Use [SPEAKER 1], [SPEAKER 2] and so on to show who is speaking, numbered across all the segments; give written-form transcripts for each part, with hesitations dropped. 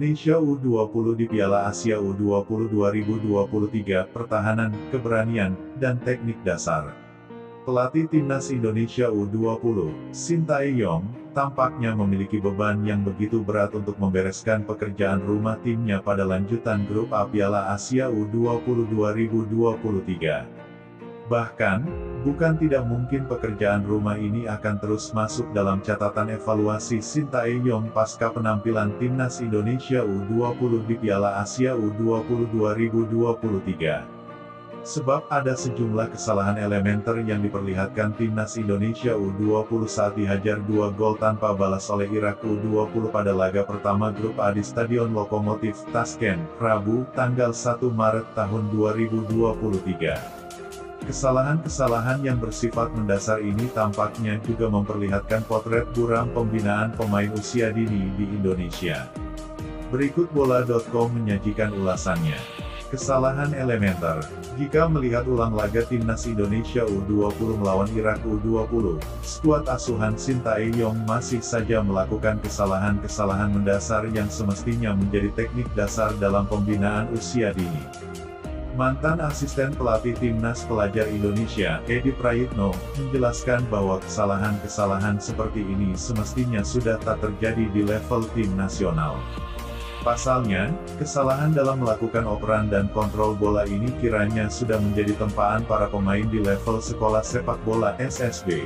[SPEAKER 1] Indonesia U20 di Piala Asia U20 2023, pertahanan, keberanian, dan teknik dasar. Pelatih Timnas Indonesia U20, Sintayong, tampaknya memiliki beban yang begitu berat untuk membereskan pekerjaan rumah timnya pada lanjutan grup A Piala Asia U20 2023. Bahkan, bukan tidak mungkin pekerjaan rumah ini akan terus masuk dalam catatan evaluasi Sintayong pasca penampilan Timnas Indonesia U20 di Piala Asia U20 2023. Sebab ada sejumlah kesalahan elementer yang diperlihatkan Timnas Indonesia U20 saat dihajar 2 gol tanpa balas oleh Irak U20 pada laga pertama grup A di Stadion Lokomotif Tashkent, Rabu, tanggal 1 Maret tahun 2023. Kesalahan-kesalahan yang bersifat mendasar ini tampaknya juga memperlihatkan potret buram pembinaan pemain usia dini di Indonesia. Berikut bola.com menyajikan ulasannya. Kesalahan elementer. Jika melihat ulang laga Timnas Indonesia U20 melawan Irak U20, skuad asuhan Sintayong masih saja melakukan kesalahan-kesalahan mendasar yang semestinya menjadi teknik dasar dalam pembinaan usia dini. Mantan asisten pelatih Timnas pelajar Indonesia, Edi Prayitno, menjelaskan bahwa kesalahan-kesalahan seperti ini semestinya sudah tak terjadi di level tim nasional. Pasalnya, kesalahan dalam melakukan operan dan kontrol bola ini kiranya sudah menjadi tempaan para pemain di level sekolah sepak bola SSB.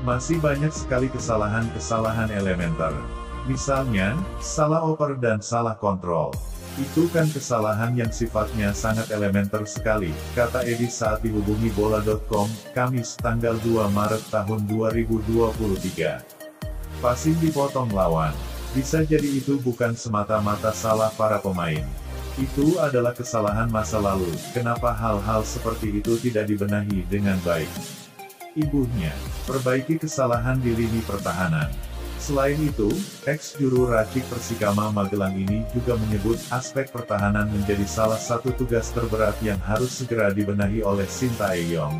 [SPEAKER 1] Masih banyak sekali kesalahan-kesalahan elementer. Misalnya, salah oper dan salah kontrol. Itu kan kesalahan yang sifatnya sangat elementer sekali, kata Edi saat dihubungi bola.com, Kamis tanggal 2 Maret tahun 2023. Passing dipotong lawan. Bisa jadi itu bukan semata-mata salah para pemain. Itu adalah kesalahan masa lalu, kenapa hal-hal seperti itu tidak dibenahi dengan baik. Ibunya, perbaiki kesalahan di lini pertahanan. Selain itu, ex-juru racik Persikama Magelang ini juga menyebut aspek pertahanan menjadi salah satu tugas terberat yang harus segera dibenahi oleh Sintayong.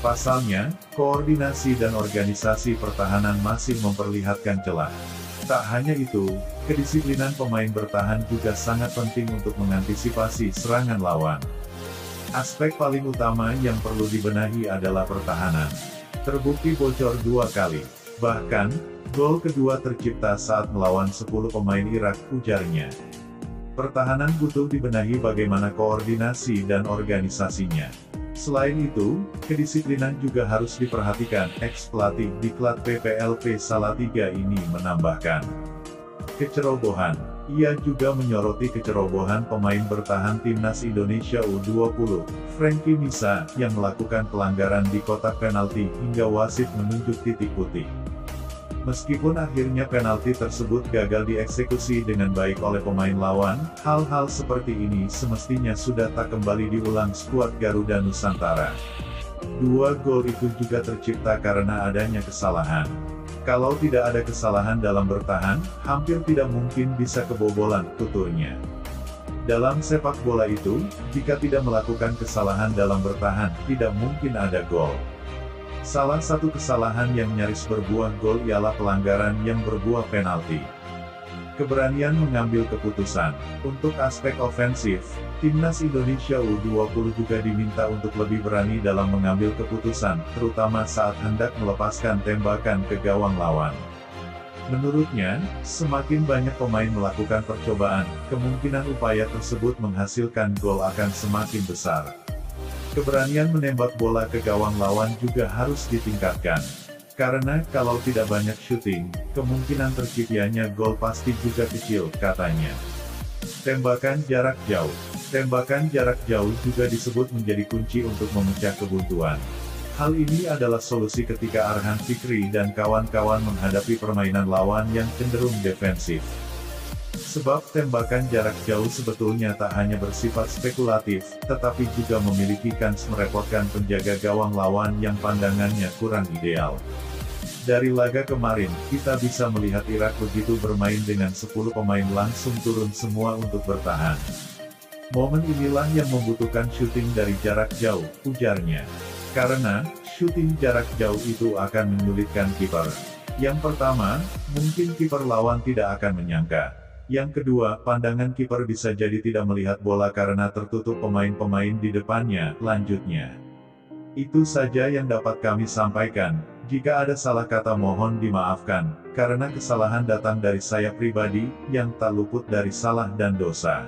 [SPEAKER 1] Pasalnya, koordinasi dan organisasi pertahanan masih memperlihatkan celah. Tak hanya itu, kedisiplinan pemain bertahan juga sangat penting untuk mengantisipasi serangan lawan. Aspek paling utama yang perlu dibenahi adalah pertahanan. Terbukti bocor 2 kali. Bahkan, gol kedua tercipta saat melawan 10 pemain Irak, ujarnya. Pertahanan butuh dibenahi bagaimana koordinasi dan organisasinya. Selain itu, kedisiplinan juga harus diperhatikan, ex-pelatih diklat PPLP Salatiga ini menambahkan. Kecerobohan. Ia juga menyoroti kecerobohan pemain bertahan Timnas Indonesia U20, Frankie Misa, yang melakukan pelanggaran di kotak penalti hingga wasit menunjuk titik putih. Meskipun akhirnya penalti tersebut gagal dieksekusi dengan baik oleh pemain lawan, hal-hal seperti ini semestinya sudah tak kembali diulang skuad Garuda Nusantara. 2 gol itu juga tercipta karena adanya kesalahan. Kalau tidak ada kesalahan dalam bertahan, hampir tidak mungkin bisa kebobolan, tuturnya. Dalam sepak bola itu, jika tidak melakukan kesalahan dalam bertahan, tidak mungkin ada gol. Salah satu kesalahan yang nyaris berbuah gol ialah pelanggaran yang berbuah penalti. Keberanian mengambil keputusan. Untuk aspek ofensif, Timnas Indonesia U20 juga diminta untuk lebih berani dalam mengambil keputusan, terutama saat hendak melepaskan tembakan ke gawang lawan. Menurutnya, semakin banyak pemain melakukan percobaan, kemungkinan upaya tersebut menghasilkan gol akan semakin besar. Keberanian menembak bola ke gawang lawan juga harus ditingkatkan. Karena kalau tidak banyak syuting, kemungkinan terciptanya gol pasti juga kecil, katanya. Tembakan jarak jauh. Tembakan jarak jauh juga disebut menjadi kunci untuk memecah kebuntuan. Hal ini adalah solusi ketika Arhan Fikri dan kawan-kawan menghadapi permainan lawan yang cenderung defensif. Sebab tembakan jarak jauh sebetulnya tak hanya bersifat spekulatif, tetapi juga memiliki kans merepotkan penjaga gawang lawan yang pandangannya kurang ideal. Dari laga kemarin, kita bisa melihat Irak begitu bermain dengan 10 pemain langsung turun semua untuk bertahan. Momen inilah yang membutuhkan syuting dari jarak jauh, ujarnya. Karena, syuting jarak jauh itu akan menyulitkan kiper. Yang pertama, mungkin kiper lawan tidak akan menyangka. Yang kedua, pandangan kiper bisa jadi tidak melihat bola karena tertutup pemain-pemain di depannya, lanjutnya. Itu saja yang dapat kami sampaikan. Jika ada salah kata mohon dimaafkan, karena kesalahan datang dari saya pribadi, yang tak luput dari salah dan dosa.